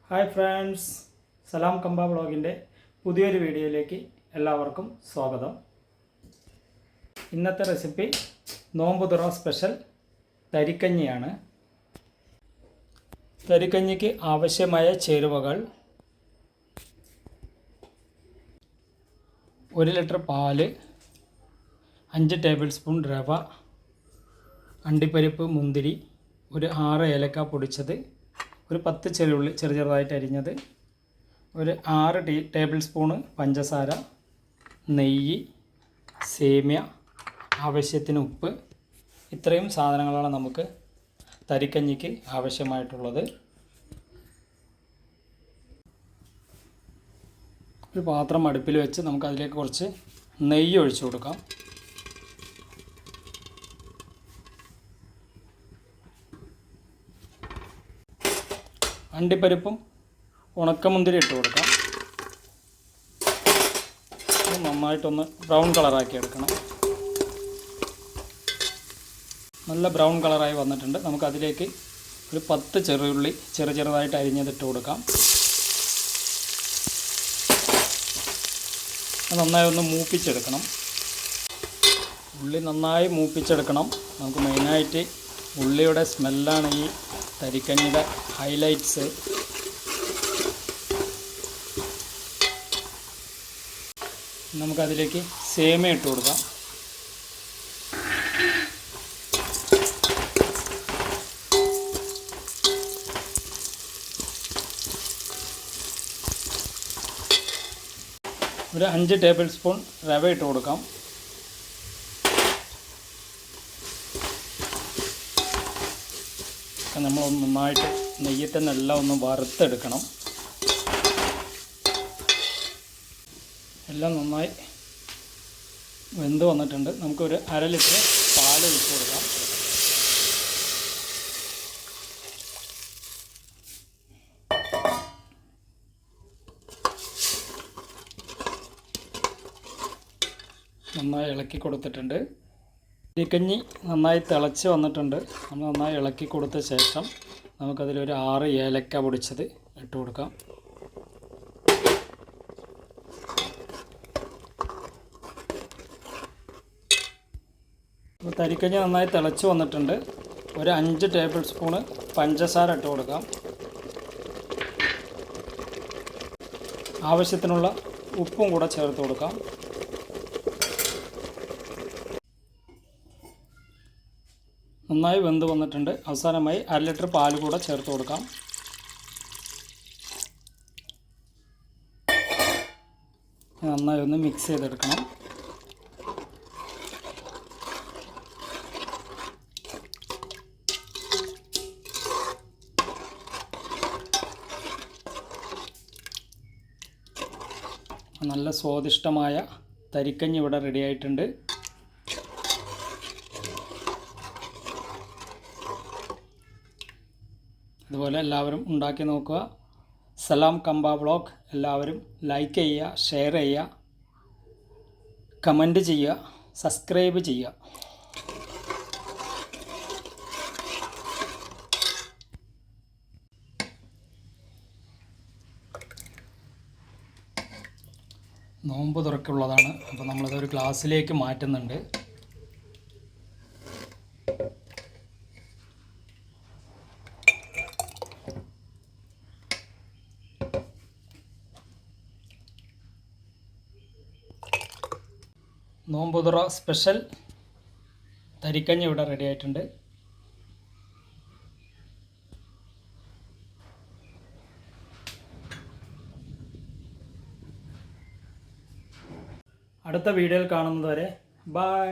Hi friends, സലാം കമ്പ വ്ളോഗിൻ്റെ പുതിയൊരു വീഡിയോയിലേക്ക് എല്ലാവർക്കും സ്വാഗതം. ഇന്നത്തെ റെസിപ്പി നോമ്പുതുറ സ്പെഷ്യൽ തരിക്കഞ്ഞിയാണ്. തരിക്കഞ്ഞിക്ക് ആവശ്യമായ ചേരുവകൾ: 1 ലിറ്റർ പാല്, 5 ടേബിൾ സ്പൂൺ റവ, അണ്ടിപ്പരിപ്പ്, മുന്തിരി, ഒരു 6 ഏലക്ക പൊടിച്ചത്, ഒരു 10 ചെറിയുള്ളി ചെറുതായിട്ട് അരിഞ്ഞത്, ഒരു 6 ടേബിൾ സ്പൂണ് പഞ്ചസാര, നെയ്യ്, സേമിയ, ആവശ്യത്തിന് ഉപ്പ്. ഇത്രയും സാധനങ്ങളാണ് നമുക്ക് തരിക്കഞ്ഞിക്ക് ആവശ്യമായിട്ടുള്ളത്. ഒരു പാത്രം അടുപ്പിൽ വെച്ച് നമുക്ക് അതിലേക്ക് കുറച്ച് നെയ്യ് ഒഴിച്ചു കൊടുക്കാം. അണ്ടിപ്പരിപ്പും ഉണക്കമുന്തിരി ഇട്ട് കൊടുക്കാം. നന്നായിട്ടൊന്ന് ബ്രൗൺ കളറാക്കി എടുക്കണം. നല്ല ബ്രൗൺ കളറായി വന്നിട്ടുണ്ട്. നമുക്കതിലേക്ക് ഒരു 10 ചെറുള്ളി ചെറുതായിട്ട് അരിഞ്ഞതിട്ട് കൊടുക്കാം. നന്നായി ഒന്ന് മൂപ്പിച്ചെടുക്കണം. ഉള്ളി നന്നായി മൂപ്പിച്ചെടുക്കണം. നമുക്ക് മെയിനായിട്ട് ഉള്ളിയുടെ സ്മെല്ലാണ് ഈ തരിക്കഞ്ഞിയുടെ ഹൈലൈറ്റ്സ്. നമുക്കതിലേക്ക് സേമിയ ഇട്ട് കൊടുക്കാം. ഒരു 5 ടേബിൾ സ്പൂൺ റവ ഇട്ട് കൊടുക്കാം. നമ്മൾ നന്നായിട്ട് നെയ്യിൽ തന്നെ എല്ലാം ഒന്ന് വറുത്തെടുക്കണം. എല്ലാം നന്നായി വെന്ത് വന്നിട്ടുണ്ട്. നമുക്കൊരു 1/2 ലിറ്റർ പാൽ ഒഴിച്ച് കൊടുക്കാം. നന്നായി ഇളക്കി കൊടുത്തിട്ടുണ്ട്. തരിക്കഞ്ഞി നന്നായി തിളച്ച് വന്നിട്ടുണ്ട്. നമ്മൾ നന്നായി ഇളക്കി കൊടുത്ത ശേഷം നമുക്കതിലൊരു 6 ഏലക്ക പൊടിച്ചത് ഇട്ട് കൊടുക്കാം. തരിക്കഞ്ഞി നന്നായി തിളച്ച് വന്നിട്ടുണ്ട്. ഒരു 5 ടേബിൾ സ്പൂണ് പഞ്ചസാര ഇട്ട് കൊടുക്കാം. ആവശ്യത്തിനുള്ള ഉപ്പും കൂടെ ചേർത്ത് കൊടുക്കാം. നന്നായി വെന്ത് വന്നിട്ടുണ്ട്. അവസാനമായി 1/2 ലിറ്റർ പാൽ കൂടെ ചേർത്ത് കൊടുക്കാം. നന്നായി ഒന്ന് മിക്സ് ചെയ്തെടുക്കണം. നല്ല സ്വാദിഷ്ടമായ തരിക്കഞ്ഞി ഇവിടെ റെഡി ആയിട്ടുണ്ട്. അതുപോലെ എല്ലാവരും ഉണ്ടാക്കി നോക്കുക. സലാം കമ്പ വ്ളോഗ് എല്ലാവരും ലൈക്ക് ചെയ്യുക, ഷെയർ ചെയ്യുക, കമൻറ്റ് ചെയ്യുക, സബ്സ്ക്രൈബ് ചെയ്യുക. നോമ്പ് തുറക്കുള്ളതാണ്. അപ്പോൾ നമ്മളതൊരു ഗ്ലാസ്സിലേക്ക് മാറ്റുന്നുണ്ട്. നോമ്പുതുറ സ്പെഷ്യൽ തരിക്കഞ്ഞി ഇവിടെ റെഡി ആയിട്ടുണ്ട്. അടുത്ത വീഡിയോയിൽ കാണുന്നതുവരെ ബൈ.